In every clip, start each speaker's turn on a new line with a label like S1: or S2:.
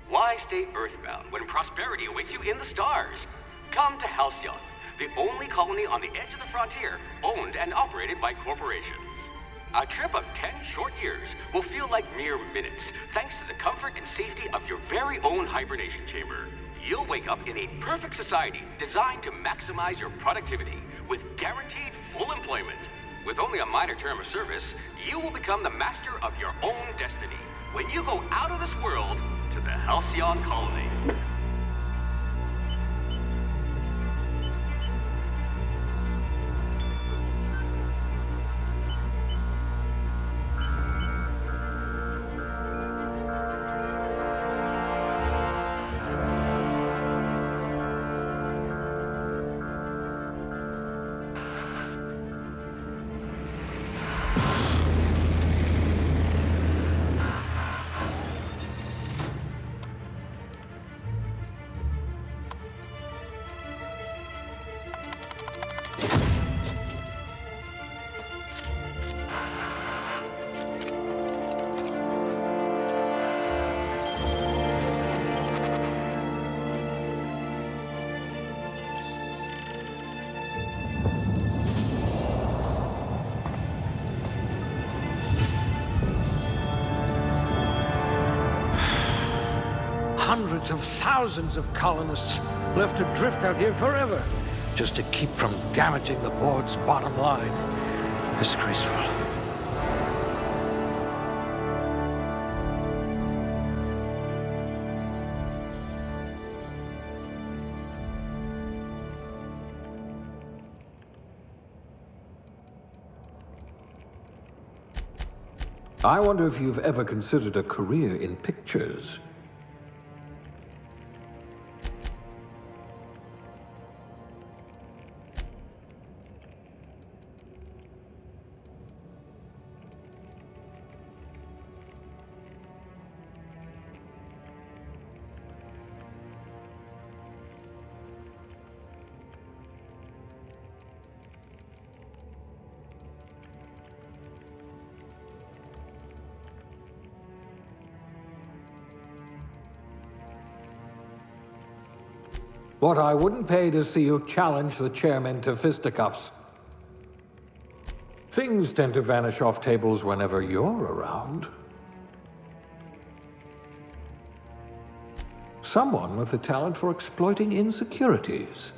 S1: Why stay earthbound when prosperity awaits you in the stars? Come to Halcyon, the only colony on the edge of the frontier, owned and operated by corporations. A trip of 10 short years will feel like mere minutes, thanks to the comfort and safety of your very own hibernation chamber. You'll wake up in a perfect society designed to maximize your productivity with guaranteed full employment. With only a minor term of service, you will become the master of your own destiny when you go out of this world to the Halcyon colony.
S2: Hundreds of thousands of colonists left adrift out here forever, just to keep from damaging the board's bottom line. Disgraceful.
S3: I wonder if you've ever considered a career in pictures. What I wouldn't pay to see you challenge the chairman to fisticuffs. Things tend to vanish off tables whenever you're around. Someone with the talent for exploiting insecurities.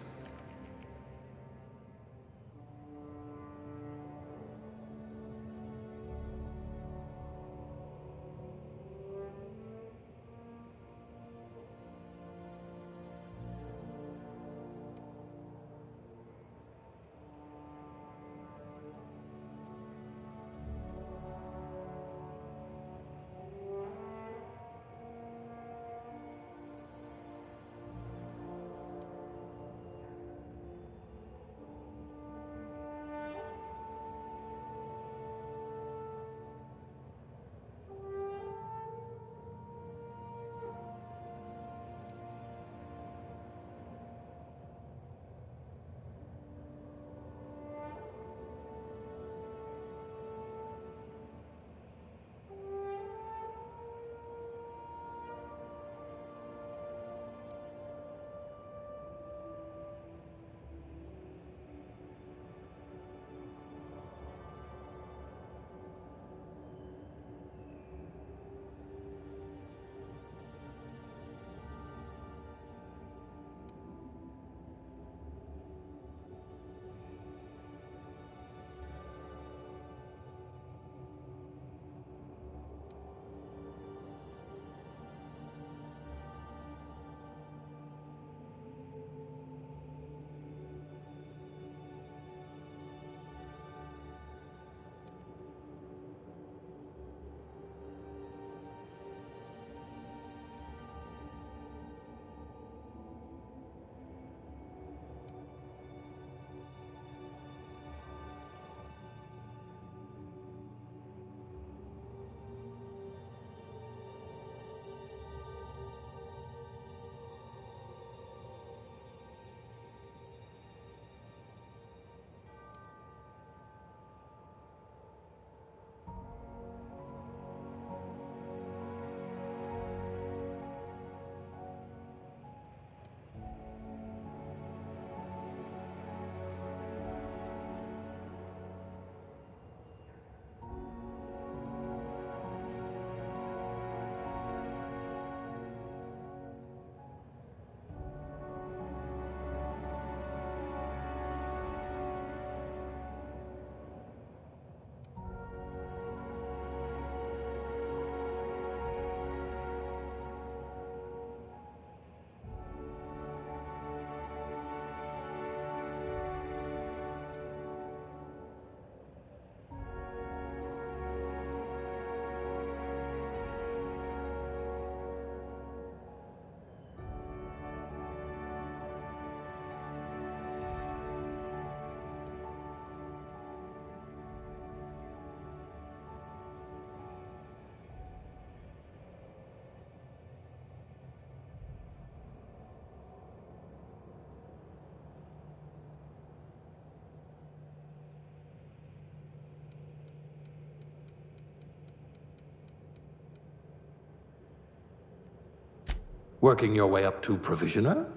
S3: Working your way up to provisioner?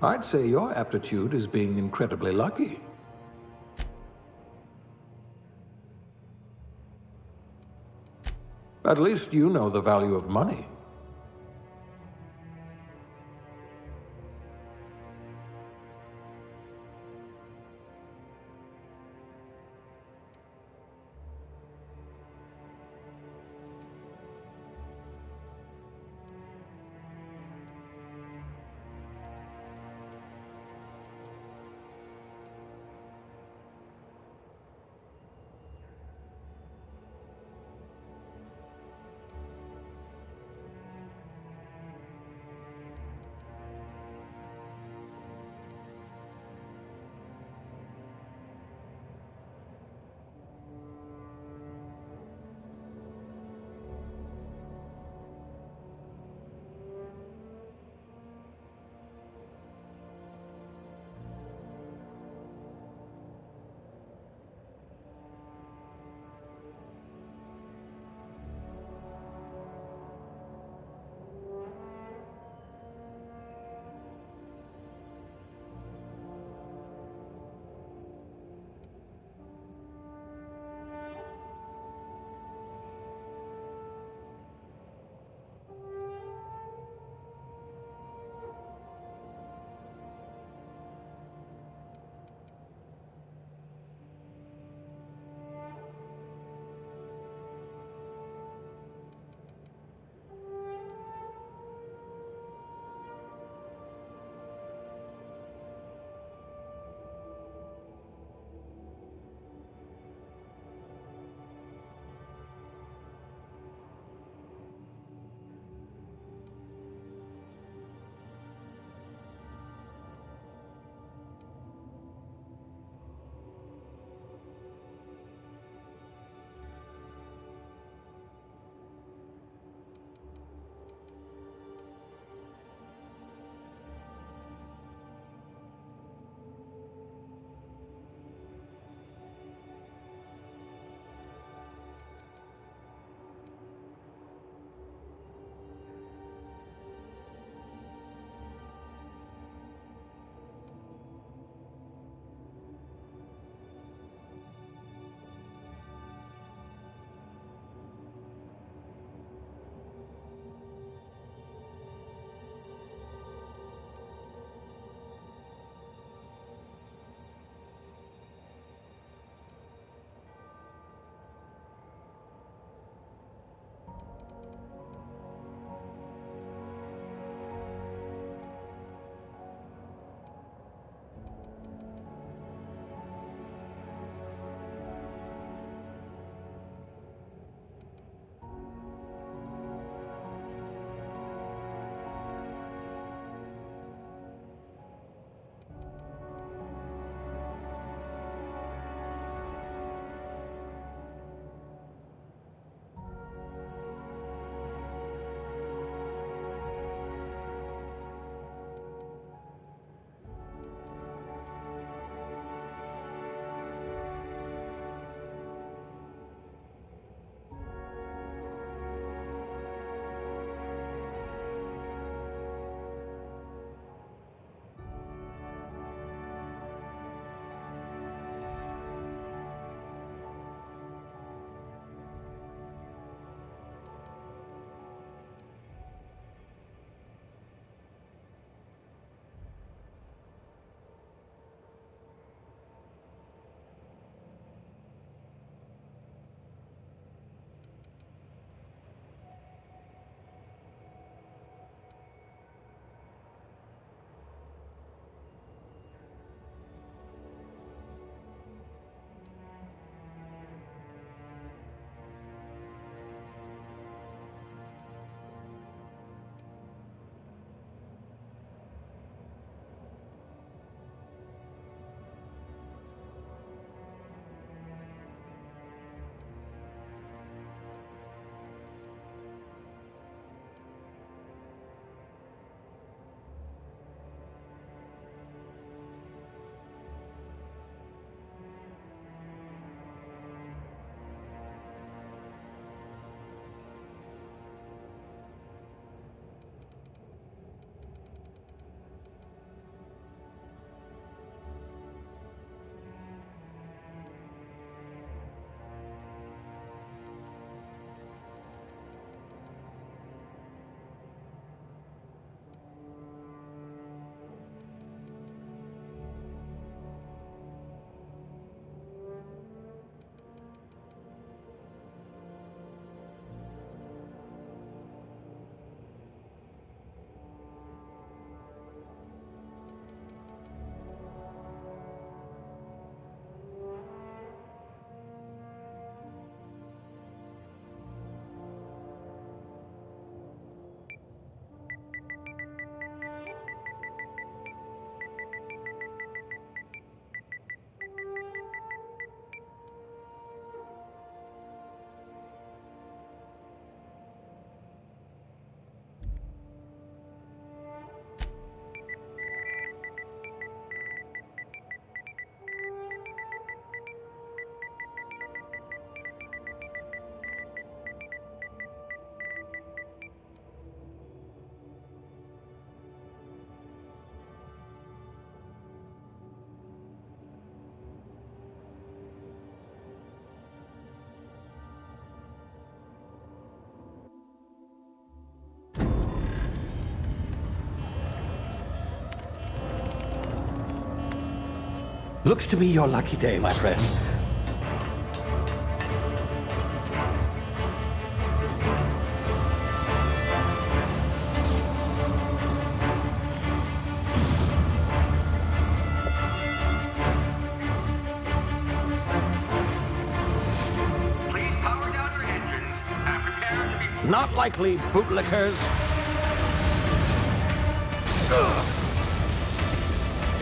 S3: I'd say your aptitude is being incredibly lucky. At least you know the value of money.
S2: Looks to be your lucky day, my friend.
S1: Please power down your engines and prepare to be...
S2: Not likely, bootlickers.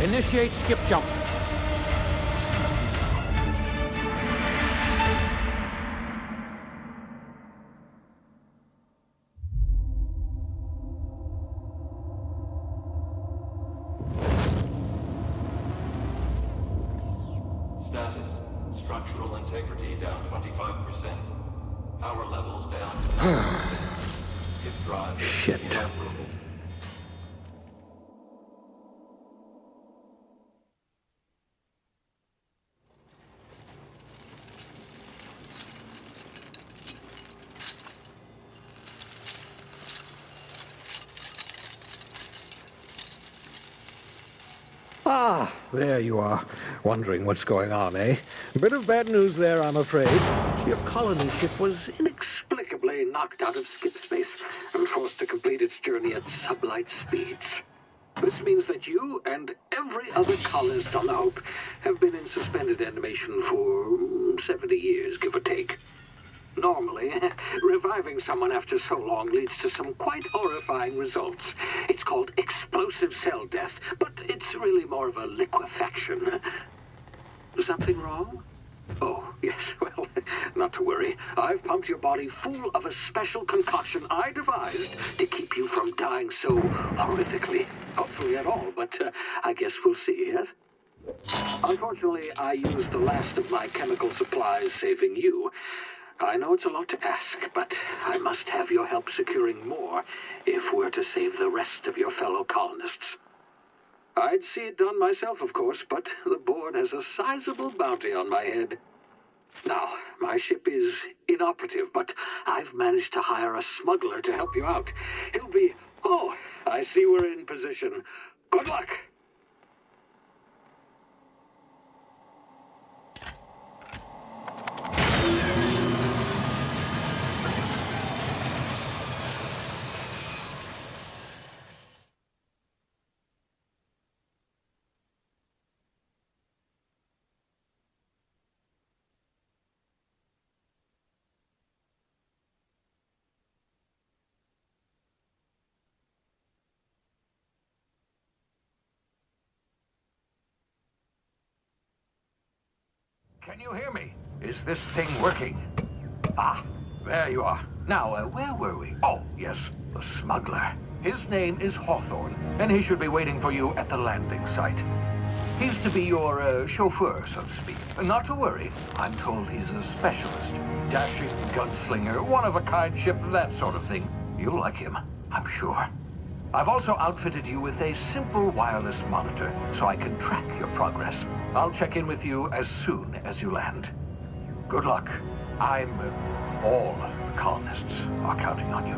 S2: Initiate skip jump.
S4: Status. Structural integrity down 25%. Power levels down 90%. If drive
S2: Shit.
S4: inoperable.
S2: Ah, there you are. Wondering what's going on, eh? Bit of bad news there, I'm afraid. Your colony ship was inexplicably knocked out of skip space and forced to complete its journey at sublight speeds. This means that you and every other colonist on the Hope have been in suspended animation for 70 years, give or take. Normally, reviving someone after so long leads to some quite horrifying results. It's called explosive cell death, but it's really more of a liquefaction. Something wrong? Oh, yes, well, not to worry. I've pumped your body full of a special concoction I devised to keep you from dying so horrifically. Hopefully at all, but I guess we'll see, yes? Unfortunately, I used the last of my chemical supplies saving you. I know it's a lot to ask, but I must have your help securing more if we're to save the rest of your fellow colonists. I'd see it done myself, of course, but the board has a sizable bounty on my head. Now, my ship is inoperative, but I've managed to hire a smuggler to help you out. He'll be... Oh, I see we're in position. Good luck!
S3: Can you hear me? Is this thing working? Ah, there you are. Now, where were we? Oh, yes, the smuggler. His name is Hawthorne, and he should be waiting for you at the landing site. He's to be your chauffeur, so to speak. Not to worry. I'm told he's a specialist. Dashing gunslinger, one-of-a-kind ship, that sort of thing. You'll like him, I'm sure. I've also outfitted you with a simple wireless monitor, so I can track your progress. I'll check in with you as soon as you land. Good luck. All the colonists are counting on you.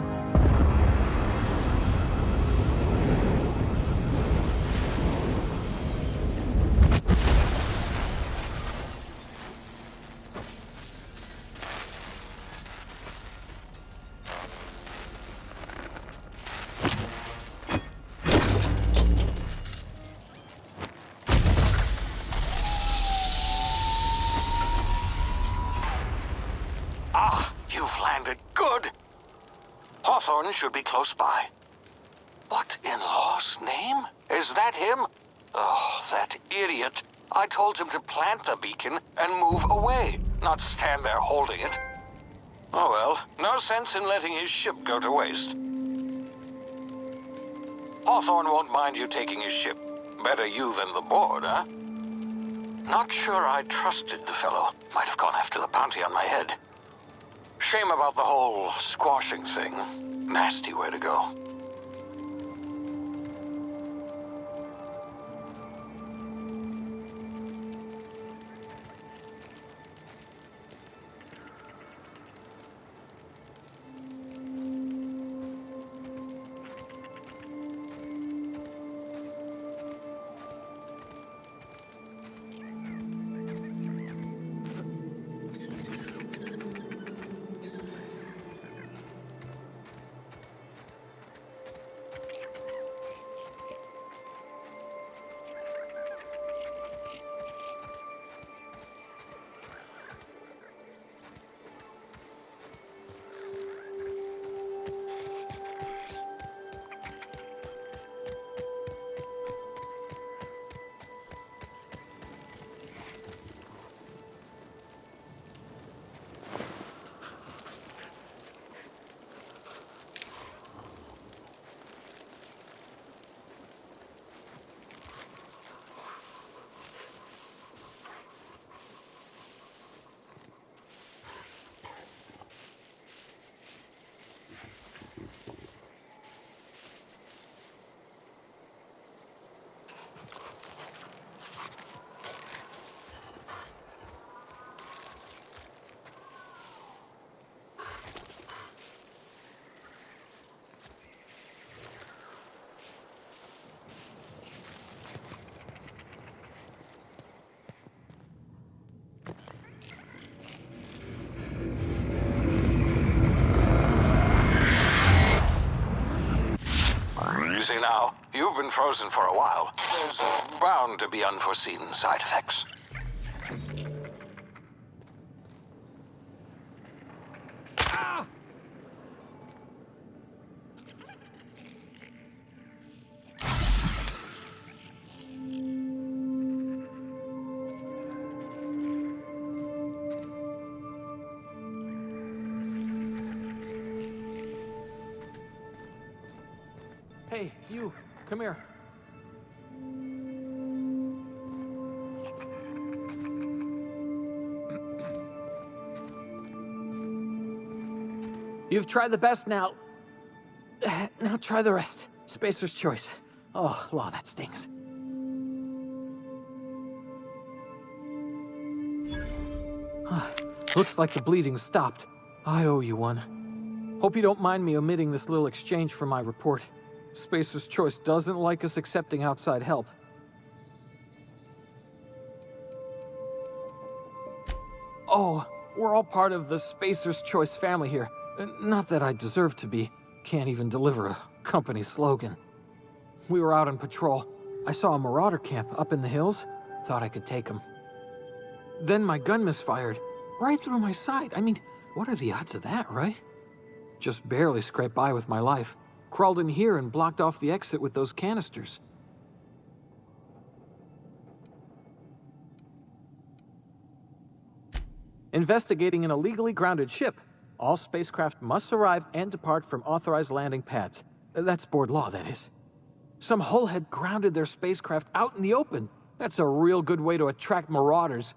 S2: Hawthorne should be close by. What in law's name? Is that him? Oh, that idiot. I told him to plant the beacon and move away, not stand there holding it. Oh well, no sense in letting his ship go to waste. Hawthorne won't mind you taking his ship. Better you than the board, huh? Not sure I trusted the fellow. Might have gone after the bounty on my head. Shame about the whole squashing thing. Nasty way to go. You've been frozen for a while. There's bound to be unforeseen side effects.
S5: Hey, you, come here. You've tried the best now. Now try the rest. Spacer's choice. Oh, law, that stings. Looks like the bleeding's stopped. I owe you one. Hope you don't mind me omitting this little exchange from my report. Spacer's Choice doesn't like us accepting outside help. Oh, we're all part of the Spacer's Choice family here. Not that I deserve to be. Can't even deliver a company slogan. We were out on patrol. I saw a marauder camp up in the hills. Thought I could take them. Then my gun misfired. Right through my side. I mean, what are the odds of that, right? Just barely scraped by with my life. Crawled in here and blocked off the exit with those canisters. Investigating an illegally grounded ship. All spacecraft must arrive and depart from authorized landing pads. That's board law, that is. Some hull had grounded their spacecraft out in the open. That's a real good way to attract marauders.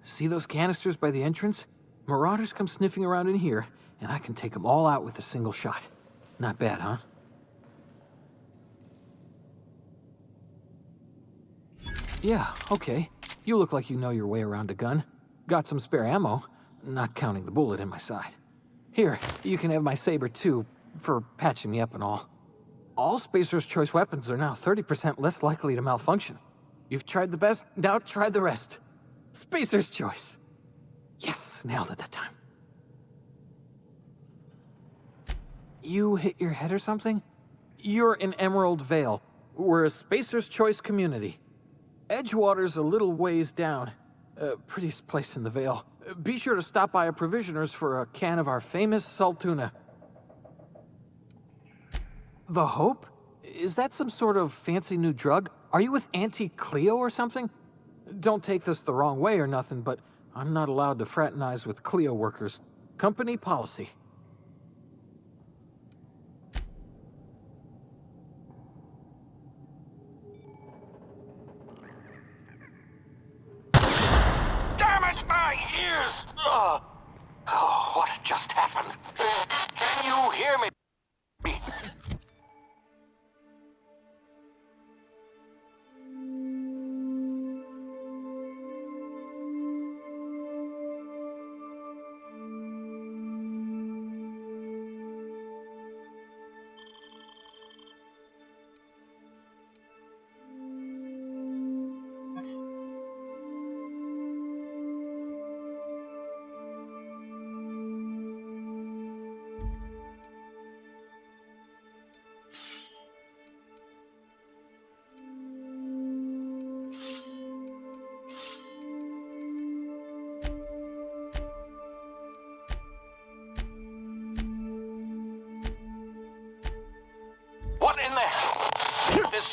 S5: See those canisters by the entrance? Marauders come sniffing around in here, and I can take them all out with a single shot. Not bad, huh? Yeah, okay. You look like you know your way around a gun. Got some spare ammo, not counting the bullet in my side. Here, you can have my saber too, for patching me up and all. All Spacer's Choice weapons are now 30% less likely to malfunction. You've tried the best, now try the rest. Spacer's Choice. Yes, nailed it that time. You hit your head or something? You're in Emerald Vale. We're a Spacer's Choice community. Edgewater's a little ways down. Prettiest place in the Vale. Be sure to stop by a provisioner's for a can of our famous salt tuna. The Hope? Is that some sort of fancy new drug? Are you with Auntie Cleo or something? Don't take this the wrong way or nothing, but I'm not allowed to fraternize with Cleo workers. Company policy.
S2: Oh, what just happened? Can you hear me? What in the hell? This...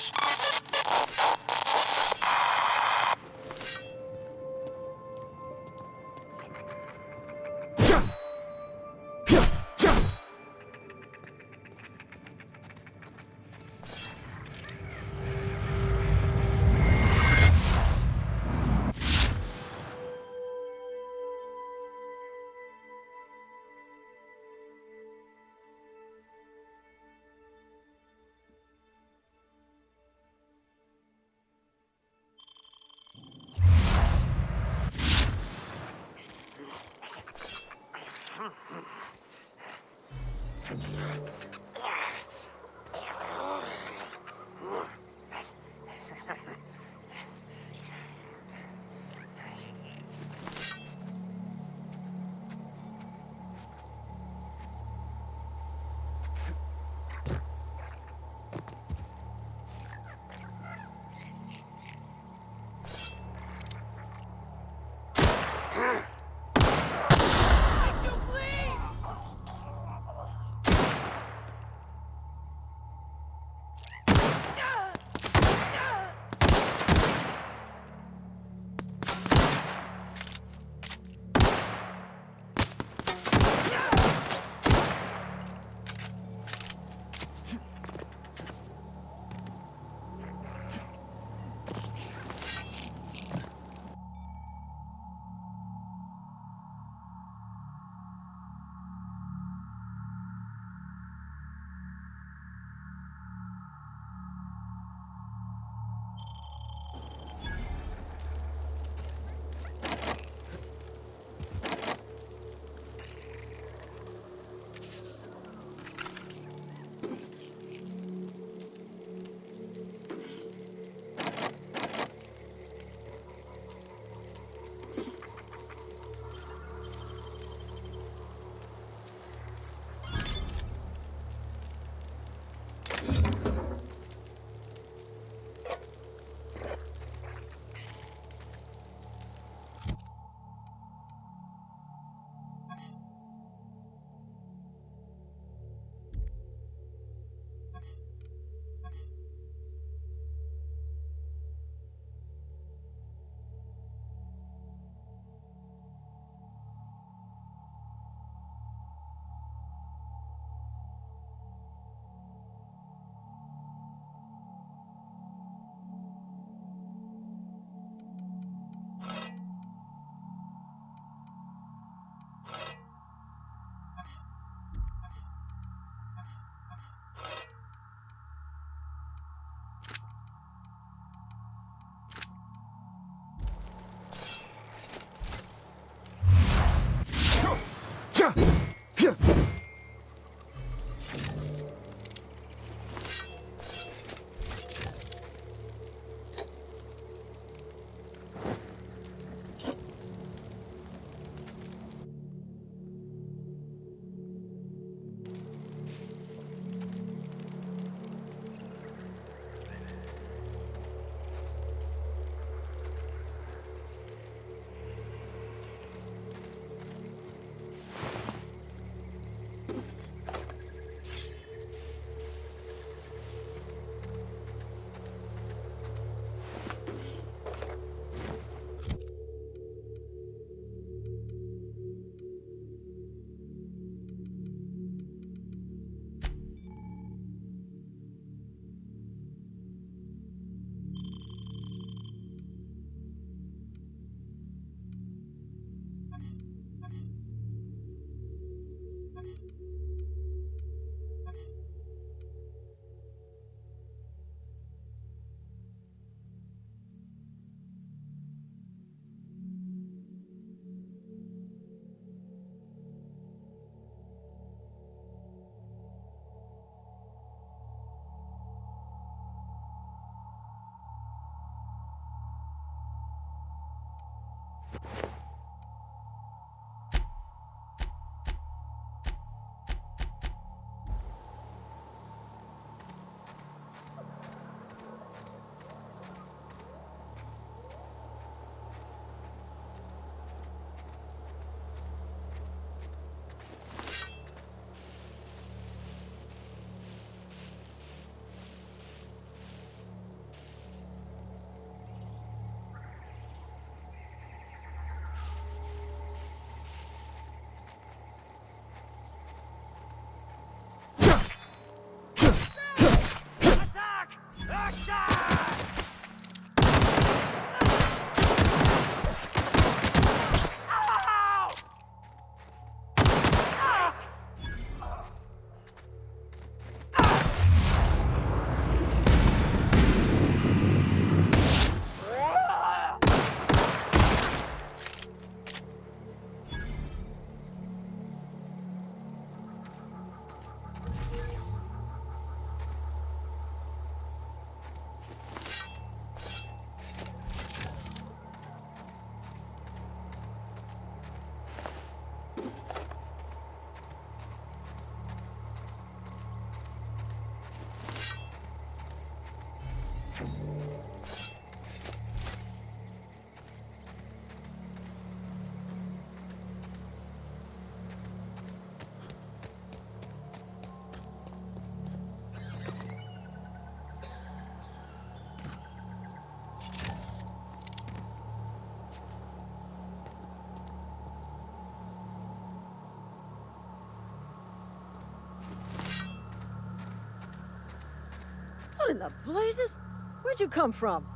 S6: What in the blazes? Where'd you come from?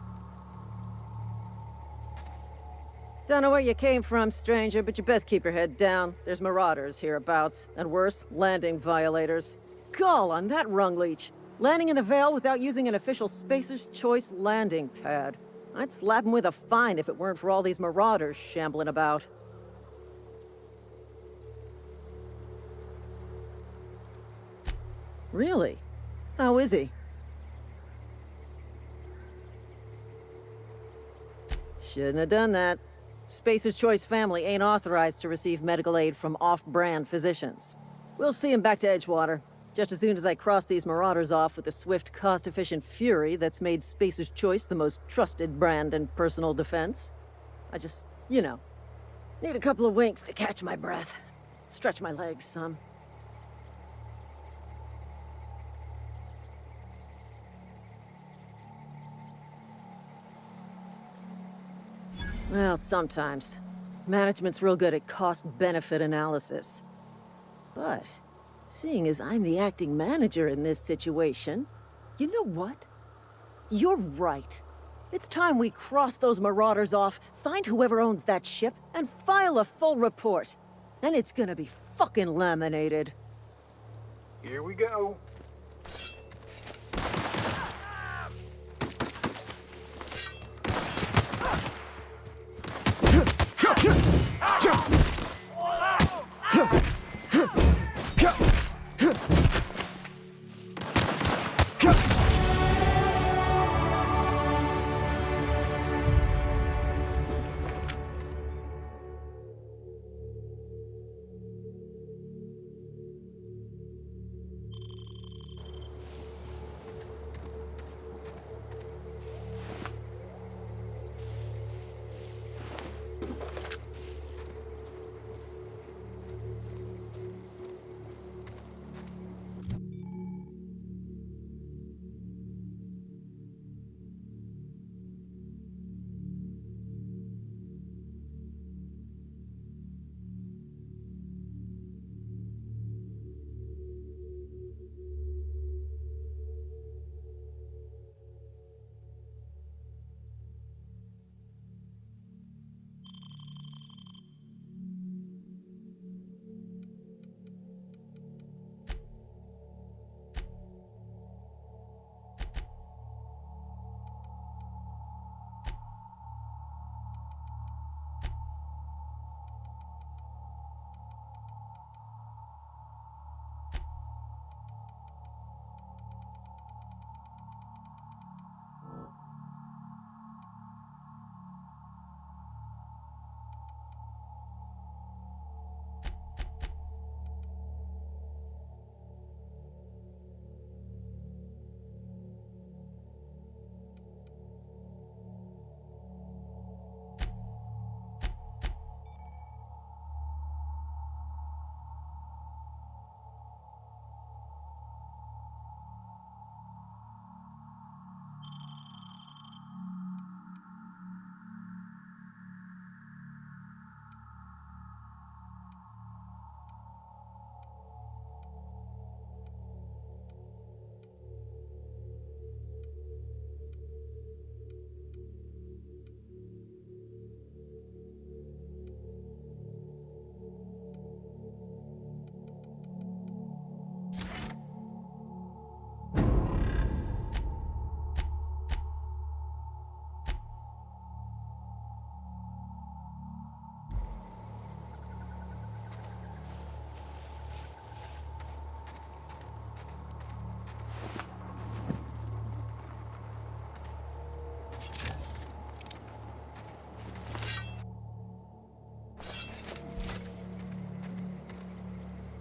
S6: Don't know where you came from, stranger, but you best keep your head down. There's marauders hereabouts, and worse, landing violators. Gall on that rung leech. Landing in the Vale without using an official Spacer's Choice landing pad. I'd slap him with a fine if it weren't for all these marauders shambling about. Really? How is he? Shouldn't have done that. Spacer's Choice family ain't authorized to receive medical aid from off-brand physicians. We'll see him back to Edgewater, just as soon as I cross these marauders off with the swift, cost-efficient fury that's made Spacer's Choice the most trusted brand in personal defense. I just, you know, need a couple of winks to catch my breath. Stretch my legs some. Well, sometimes. Management's real good at cost-benefit analysis. But, seeing as I'm the acting manager in this situation, you know what? You're right. It's time we cross those marauders off, find whoever owns that ship, and file a full report. Then it's gonna be fucking laminated.
S2: Here we go.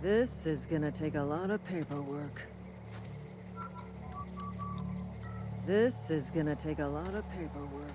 S6: This is gonna take a lot of paperwork. This is gonna take a lot of paperwork.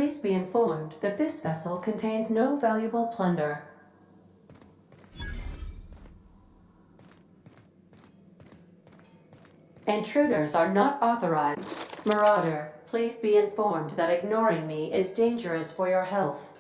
S7: Please be informed that this vessel contains no valuable plunder. Intruders are not authorized. Marauder, please be informed that ignoring me is dangerous for your health.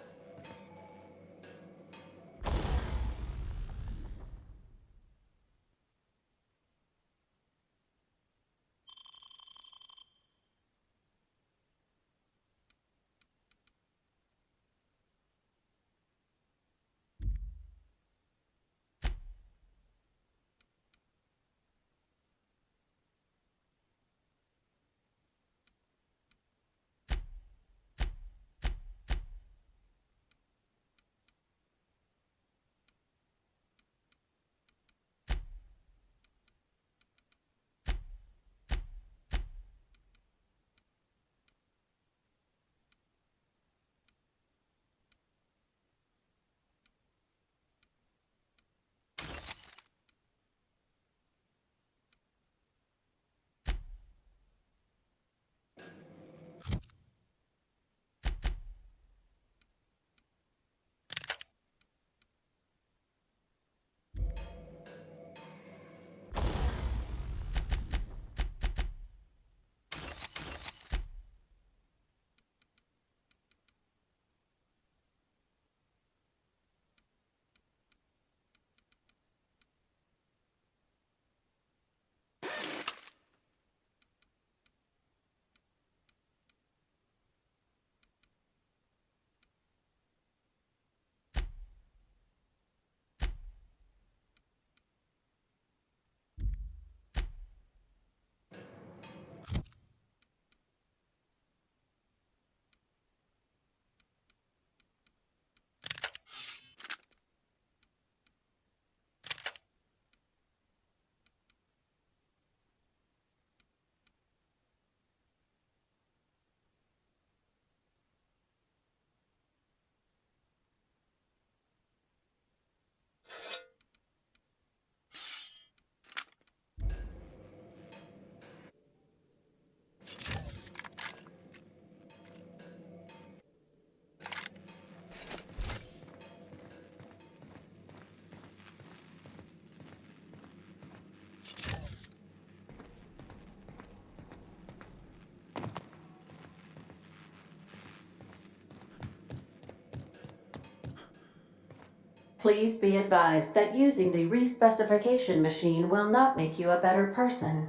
S7: Please be advised that using the respecification machine will not make you a better person.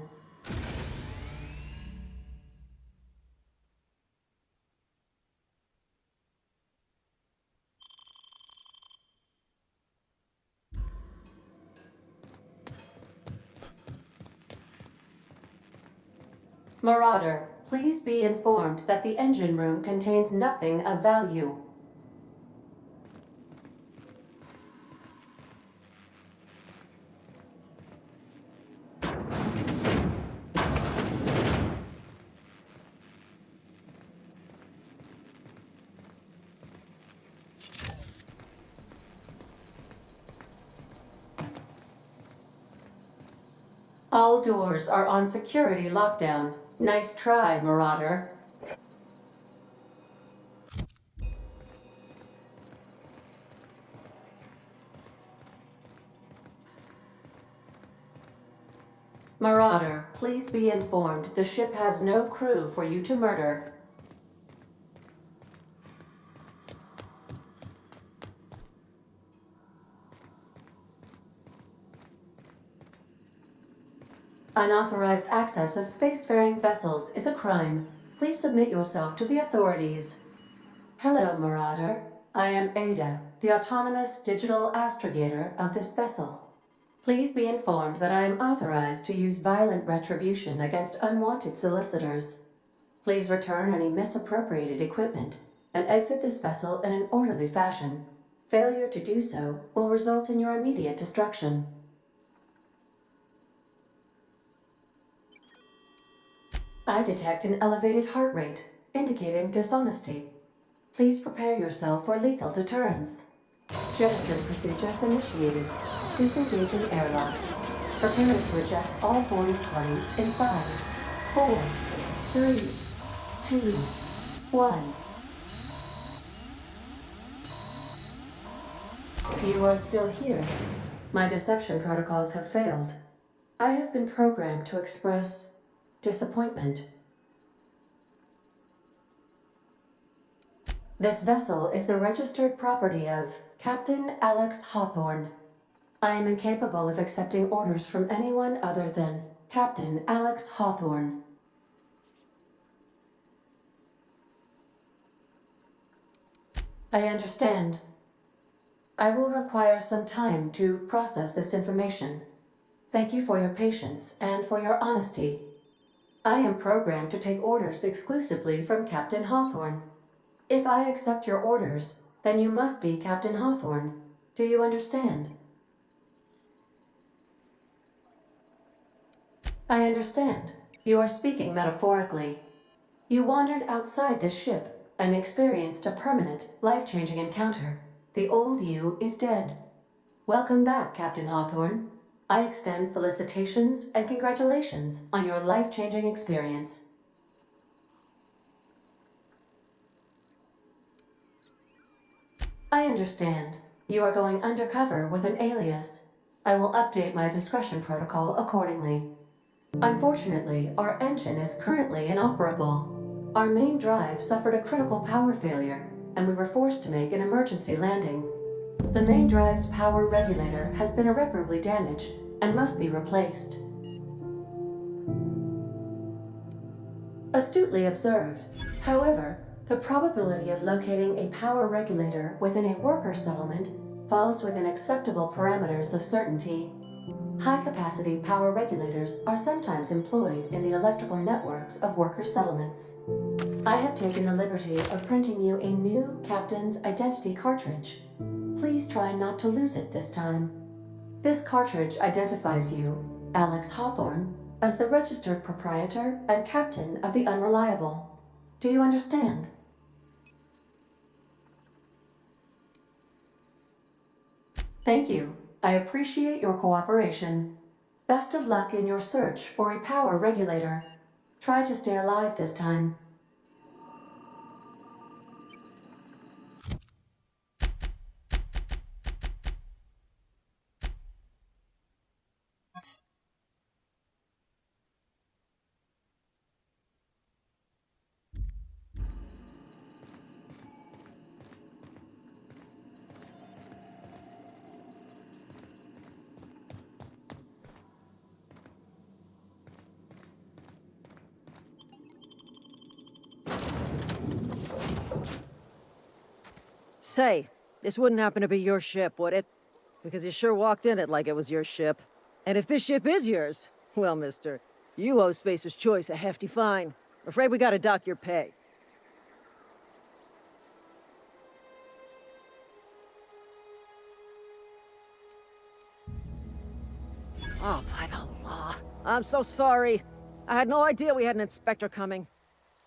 S7: Marauder, please be informed that the engine room contains nothing of value. All doors are on security lockdown. Nice try, Marauder. Marauder, please be informed the ship has no crew for you to murder. Unauthorized access of spacefaring vessels is a crime. Please submit yourself to the authorities. Hello, Marauder. I am Ada, the autonomous digital astrogator of this vessel. Please be informed that I am authorized to use violent retribution against unwanted solicitors. Please return any misappropriated equipment and exit this vessel in an orderly fashion. Failure to do so will result in your immediate destruction. I detect an elevated heart rate, indicating dishonesty. Please prepare yourself for lethal deterrence. Jettison procedures initiated. Disengaging airlocks. Preparing to eject all boarding parties in 5, 4, 3, 2, 1. You are still here. My deception protocols have failed. I have been programmed to express disappointment. This vessel is the registered property of Captain Alex Hawthorne. I am incapable of accepting orders from anyone other than Captain Alex Hawthorne. I understand. I will require some time to process this information. Thank you for your patience and for your honesty. I am programmed to take orders exclusively from Captain Hawthorne. If I accept your orders, then you must be Captain Hawthorne. Do you understand? I understand. You are speaking metaphorically. You wandered outside this ship and experienced a permanent, life-changing encounter. The old you is dead. Welcome back, Captain Hawthorne. I extend felicitations and congratulations on your life-changing experience. I understand. You are going undercover with an alias. I will update my discretion protocol accordingly. Unfortunately, our engine is currently inoperable. Our main drive suffered a critical power failure, and we were forced to make an emergency landing. The main drive's power regulator has been irreparably damaged and must be replaced. Astutely observed. However, the probability of locating a power regulator within a worker settlement falls within acceptable parameters of certainty. High-capacity power regulators are sometimes employed in the electrical networks of worker settlements. I have taken the liberty of printing you a new Captain's Identity cartridge. Please try not to lose it this time. This cartridge identifies you, Alex Hawthorne, as the registered proprietor and captain of the Unreliable. Do you understand? Thank you. I appreciate your cooperation. Best of luck in your search for a power regulator. Try to stay alive this time.
S6: Say, this wouldn't happen to be your ship, would it? Because you sure walked in it like it was your ship. And if this ship is yours, well, mister, you owe Spacer's Choice a hefty fine. Afraid we gotta dock your pay. Oh, by the law. I'm so sorry. I had no idea we had an inspector coming.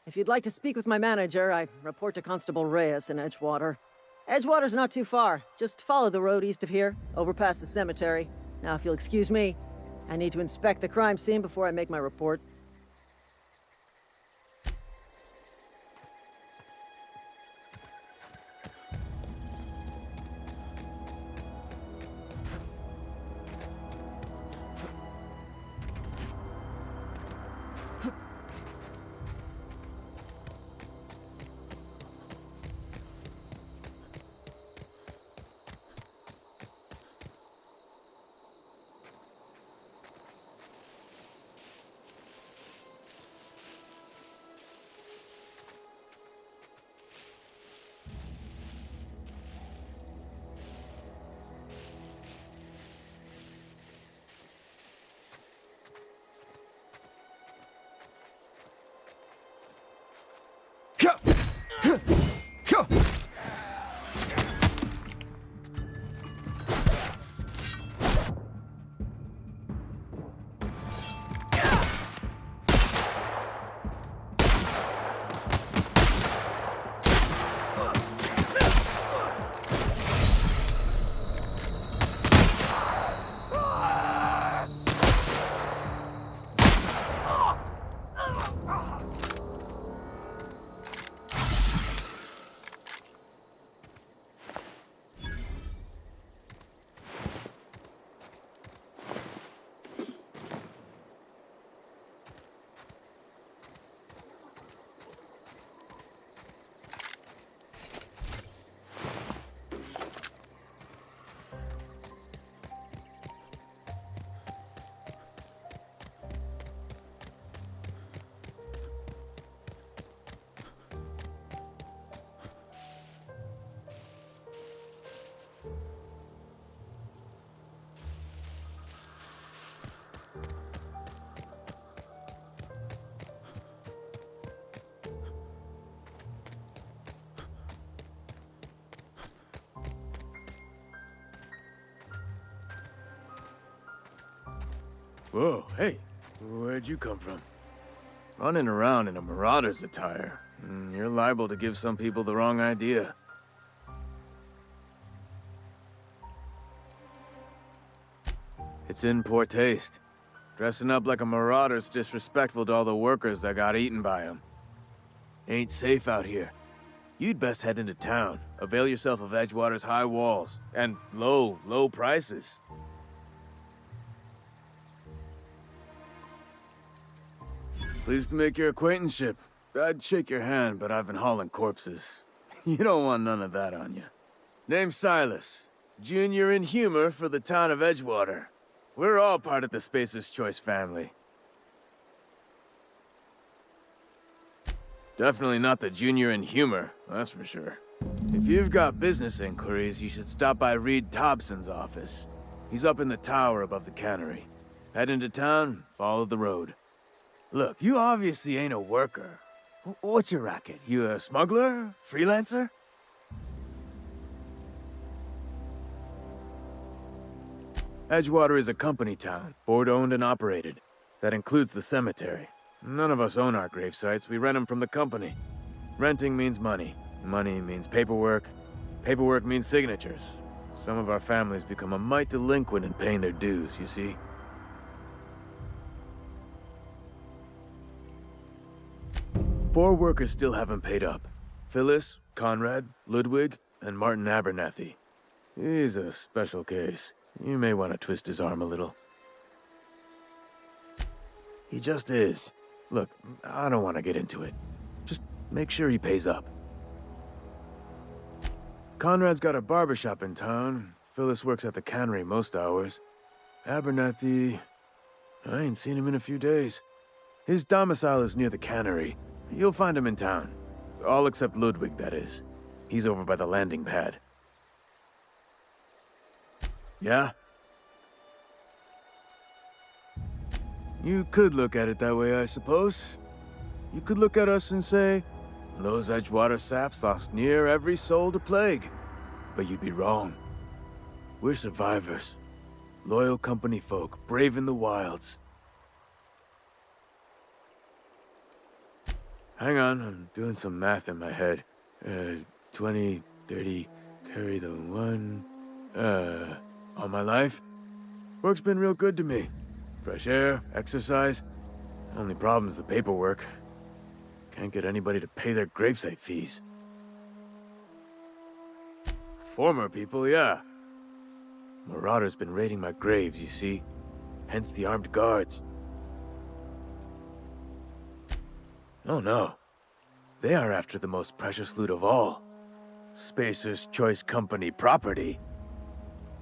S6: If you'd like to speak with my manager, I report to Constable Reyes in Edgewater. Edgewater's not too far. Just follow the road east of here, over past the cemetery. Now, if you'll excuse me, I need to inspect the crime scene before I make my report.
S8: Whoa, hey, where'd you come from? Running around in a marauder's attire. You're liable to give some people the wrong idea. It's in poor taste. Dressing up like a marauder's disrespectful to all the workers that got eaten by him. Ain't safe out here. You'd best head into town. Avail yourself of Edgewater's high walls. And low prices. Pleased to make your acquaintanceship. I'd shake your hand, but I've been hauling corpses. You don't want none of that on you. Name's Silas. Junior in humor for the town of Edgewater. We're all part of the Spacer's Choice family. Definitely not the junior in humor, that's for sure. If you've got business inquiries, you should stop by Reed Thompson's office. He's up in the tower above the cannery. Head into town, follow the road. Look, you obviously ain't a worker. What's your racket? You a smuggler? Freelancer? Edgewater is a company town, board-owned and operated. That includes the cemetery. None of us own our grave sites, we rent them from the company. Renting means money. Money means paperwork. Paperwork means signatures. Some of our families become a mite delinquent in paying their dues, you see? 4 workers still haven't paid up. Phyllis, Conrad, Ludwig, and Martin Abernathy. He's a special case. You may want to twist his arm a little. He just is. Look, I don't want to get into it. Just make sure he pays up. Conrad's got a barbershop in town. Phyllis works at the cannery most hours. Abernathy... I ain't seen him in a few days. His domicile is near the cannery. You'll find him in town. All except Ludwig, that is. He's over by the landing pad. Yeah? You could look at it that way, I suppose. You could look at us and say, those Edgewater saps lost near every soul to plague. But you'd be wrong. We're survivors. Loyal company folk, brave in the wilds. Hang on, I'm doing some math in my head. 20, 30, carry the 1... all my life? Work's been real good to me. Fresh air, exercise. Only problem's the paperwork. Can't get anybody to pay their gravesite fees. Former people, yeah. Marauders been raiding my graves, you see. Hence the armed guards. Oh no. They are after the most precious loot of all. Spacer's Choice Company property.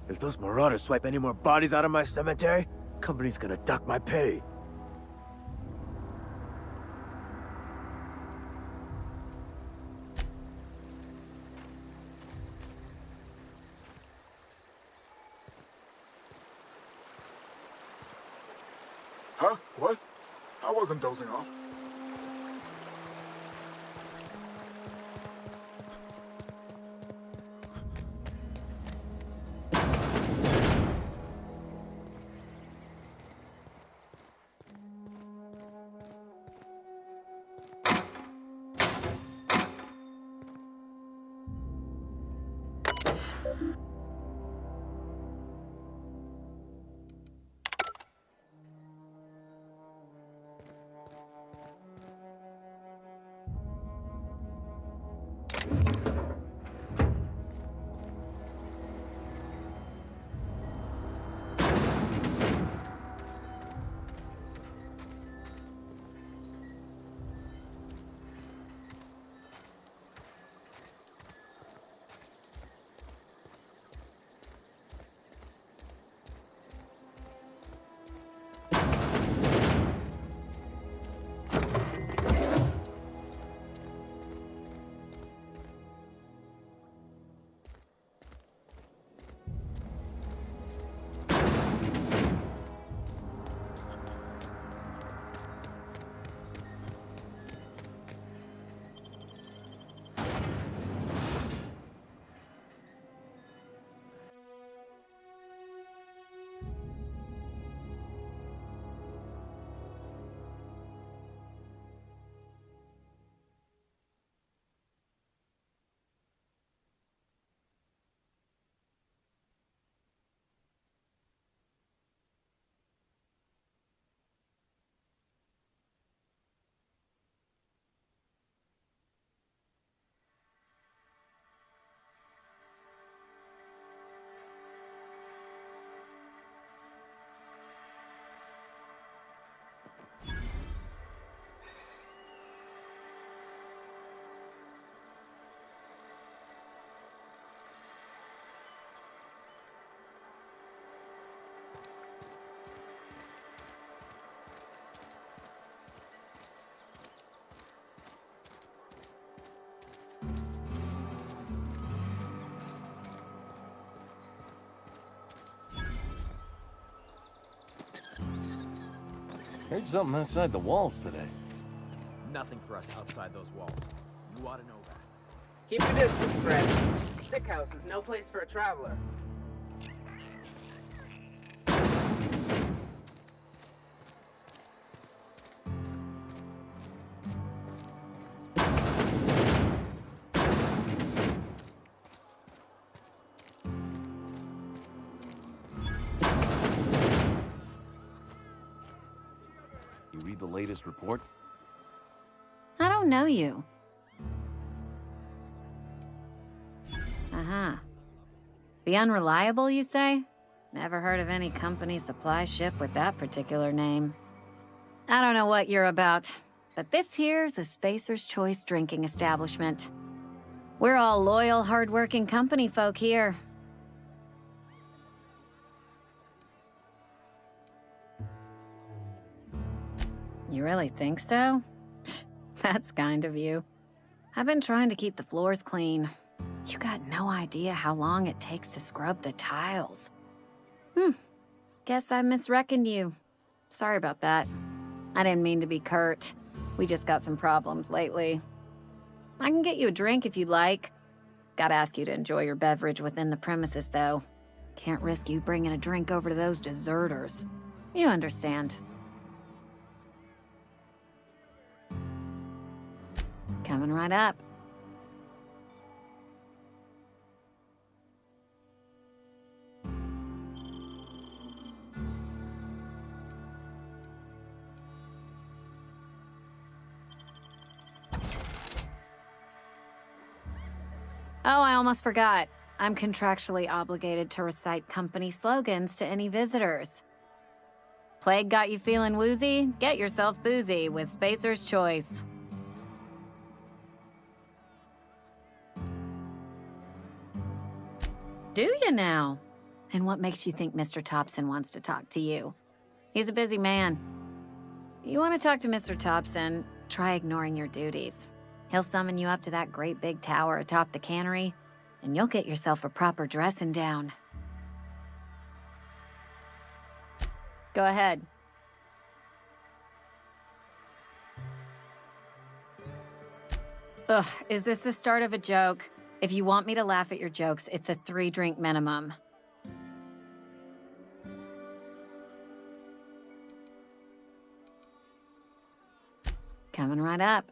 S8: If those marauders swipe any more bodies out of my cemetery, company's gonna duck my pay.
S9: Huh? What? I wasn't dozing off.
S10: Heard something outside the walls today.
S11: Nothing for us outside those walls. You ought to know that.
S12: Keep your distance, friend. Sick house is no place for a traveler.
S10: You read the latest report?
S13: I don't know you. Uh-huh. The Unreliable, you say? Never heard of any company supply ship with that particular name. I don't know what you're about, but this here's a Spacer's Choice drinking establishment. We're all loyal, hard-working company folk here. You really think so? That's kind of you. I've been trying to keep the floors clean. You got no idea how long it takes to scrub the tiles. Guess I misreckoned you. Sorry about that. I didn't mean to be curt. We just got some problems lately. I can get you a drink if you'd like. Gotta ask you to enjoy your beverage within the premises, though. Can't risk you bringing a drink over to those deserters. You understand. Coming right up. Oh, I almost forgot. I'm contractually obligated to recite company slogans to any visitors. Plague got you feeling woozy? Get yourself boozy with Spacer's Choice. Do you now? And what makes you think Mr. Thompson wants to talk to you? He's a busy man. You want to talk to Mr. Thompson, try ignoring your duties. He'll summon you up to that great big tower atop the cannery, and you'll get yourself a proper dressing down. Go ahead. Ugh, is this the start of a joke? If you want me to laugh at your jokes, it's a 3-drink minimum. Coming right up.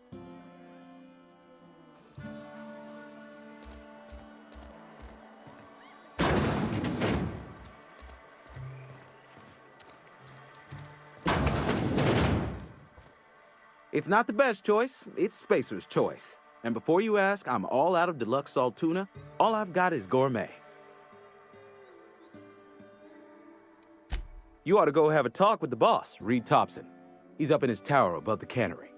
S14: It's not the best choice, it's Spacer's Choice. And before you ask, I'm all out of deluxe salt tuna. All I've got is gourmet. You ought to go have a talk with the boss, Reed Thompson. He's up in his tower above the cannery.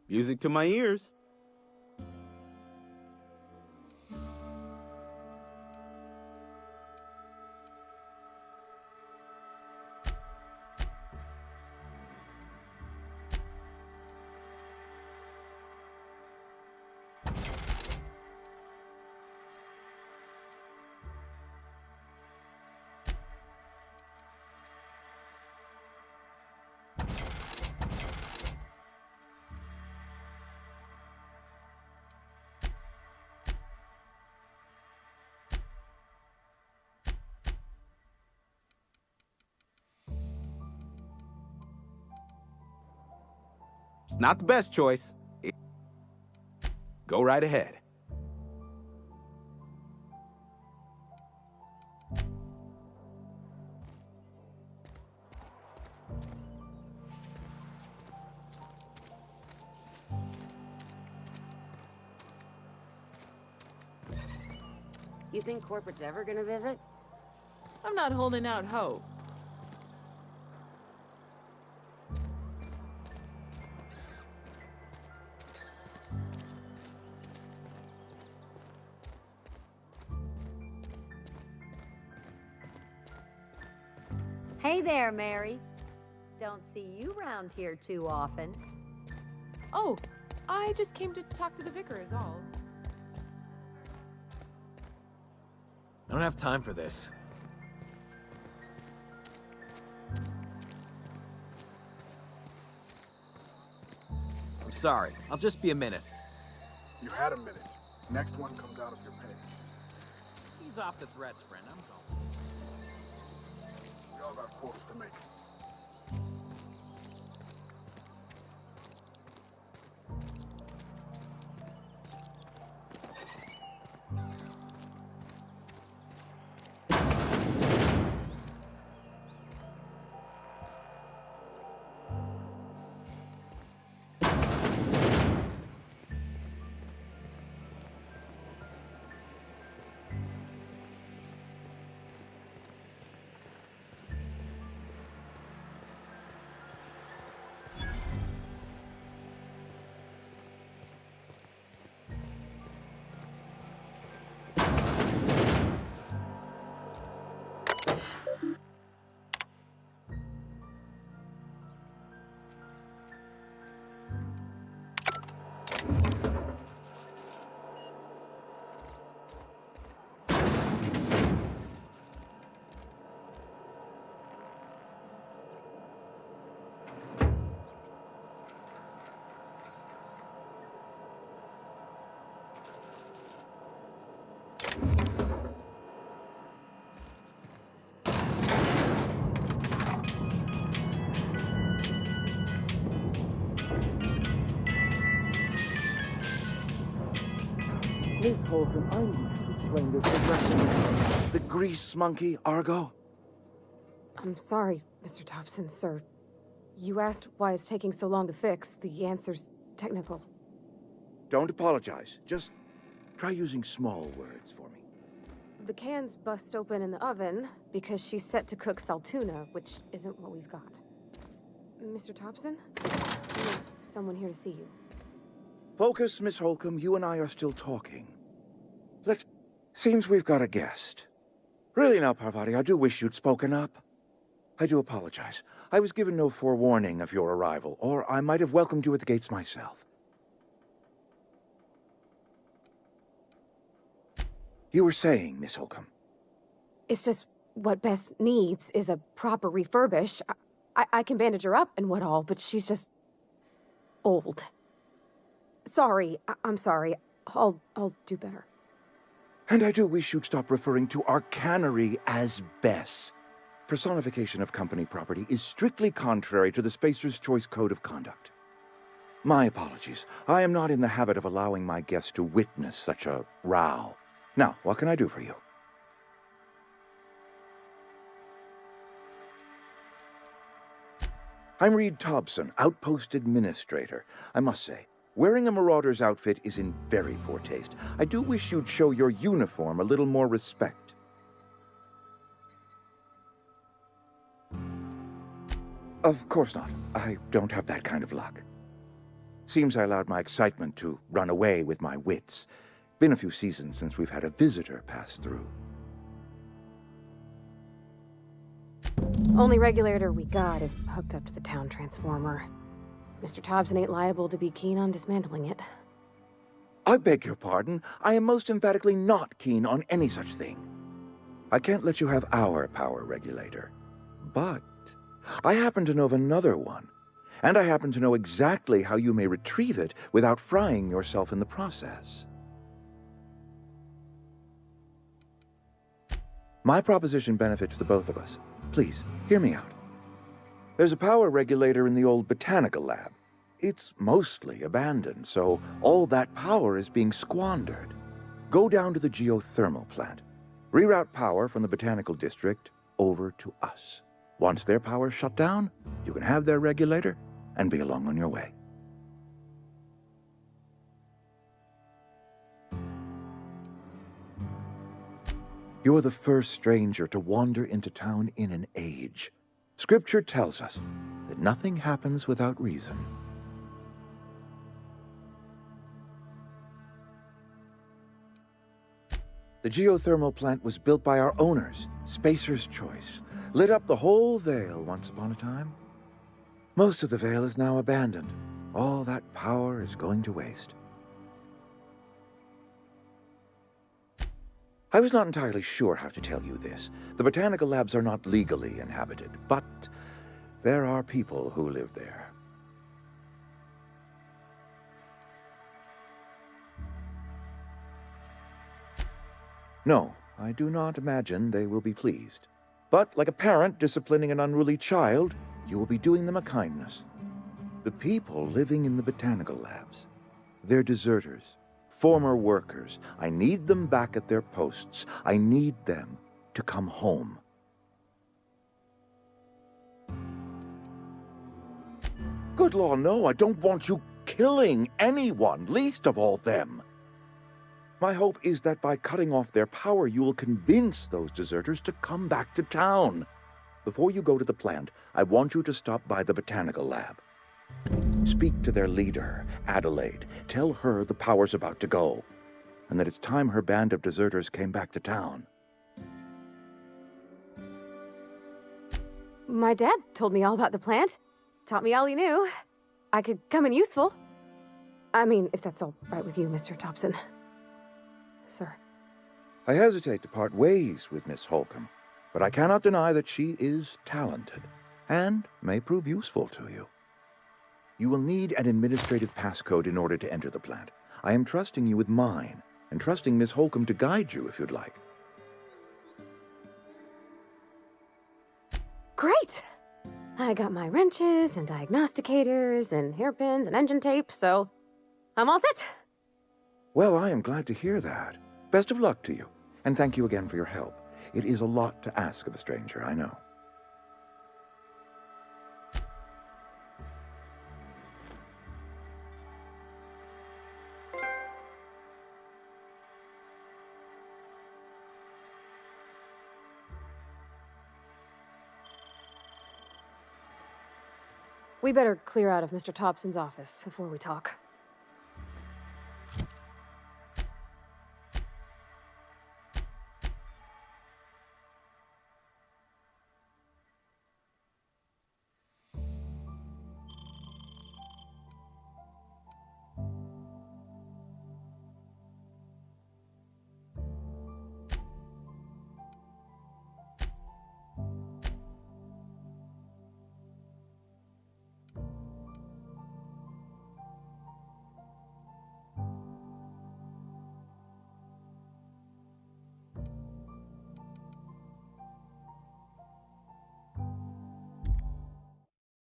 S14: Music to my ears. It's not the best choice. Go right ahead.
S15: You think corporate's ever gonna visit?
S16: I'm not holding out hope.
S15: Hey there, Mary. Don't see you around here too often.
S16: Oh, I just came to talk to the vicar is all.
S11: I don't have time for this. sorry. I'll just be a minute.
S9: You had a minute. Next one comes out of your pay.
S11: Ease off the threats, friend. I'm going.
S9: We all got quotas to make.
S17: Miss Holcomb, I need to explain this aggressive.
S18: The grease monkey, Argo?
S16: I'm sorry, Mr. Thompson, sir. You asked why it's taking so long to fix. The answer's technical.
S18: Don't apologize. Just try using small words for me.
S16: The can's bust open in the oven because she's set to cook saltuna, which isn't what we've got. Mr. Thompson? We have someone here to see you.
S18: Focus, Miss Holcomb. You and I are still talking. Seems we've got a guest. Really now, Parvati, I do wish you'd spoken up. I do apologize. I was given no forewarning of your arrival, or I might have welcomed you at the gates myself. You were saying, Miss Holcomb.
S16: It's just what Bess needs is a proper refurbish. I can bandage her up and what all, but she's just old. Sorry, I'm sorry. I'll do better.
S18: And I do wish you'd stop referring to our cannery as Bess. Personification of company property is strictly contrary to the Spacer's Choice Code of Conduct. My apologies. I am not in the habit of allowing my guests to witness such a row. Now, what can I do for you? I'm Reed Thompson, Outpost Administrator. I must say, wearing a marauder's outfit is in very poor taste. I do wish you'd show your uniform a little more respect. Of course not. I don't have that kind of luck. Seems I allowed my excitement to run away with my wits. Been a few seasons since we've had a visitor pass through.
S16: Only regulator we got is hooked up to the town transformer. Mr. Thompson ain't liable to be keen on dismantling it.
S18: I beg your pardon. I am most emphatically not keen on any such thing. I can't let you have our power regulator. But I happen to know of another one. And I happen to know exactly how you may retrieve it without frying yourself in the process. My proposition benefits the both of us. Please, hear me out. There's a power regulator in the old botanical lab. It's mostly abandoned, so all that power is being squandered. Go down to the geothermal plant. Reroute power from the botanical district over to us. Once their power's shut down, you can have their regulator and be along on your way. You're the first stranger to wander into town in an age. Scripture tells us that nothing happens without reason. The geothermal plant was built by our owners, Spacer's Choice. Lit up the whole Vale once upon a time. Most of the Vale is now abandoned. All that power is going to waste. I was not entirely sure how to tell you this. The botanical labs are not legally inhabited, but there are people who live there. No, I do not imagine they will be pleased. But like a parent disciplining an unruly child, you will be doing them a kindness. The people living in the botanical labs, they're deserters, former workers. I need them back at their posts. I need them to come home. Good law, no, I don't want you killing anyone, least of all them. My hope is that by cutting off their power, you will convince those deserters to come back to town. Before you go to the plant, I want you to stop by the botanical lab. Speak to their leader, Adelaide. Tell her the power's about to go, and that it's time her band of deserters came back to town.
S16: My dad told me all about the plant. Taught me all he knew. I could come in useful. I mean, if that's all right with you, Mr. Thompson. Sir.
S18: I hesitate to part ways with Miss Holcomb, but I cannot deny that she is talented and may prove useful to you. You will need an administrative passcode in order to enter the plant. I am trusting you with mine, and trusting Miss Holcomb to guide you if you'd like.
S16: Great! I got my wrenches and diagnosticators and hairpins and engine tape, so I'm all set.
S18: Well, I am glad to hear that. Best of luck to you, and thank you again for your help. It is a lot to ask of a stranger, I know.
S16: We better clear out of Mr. Thompson's office before we talk.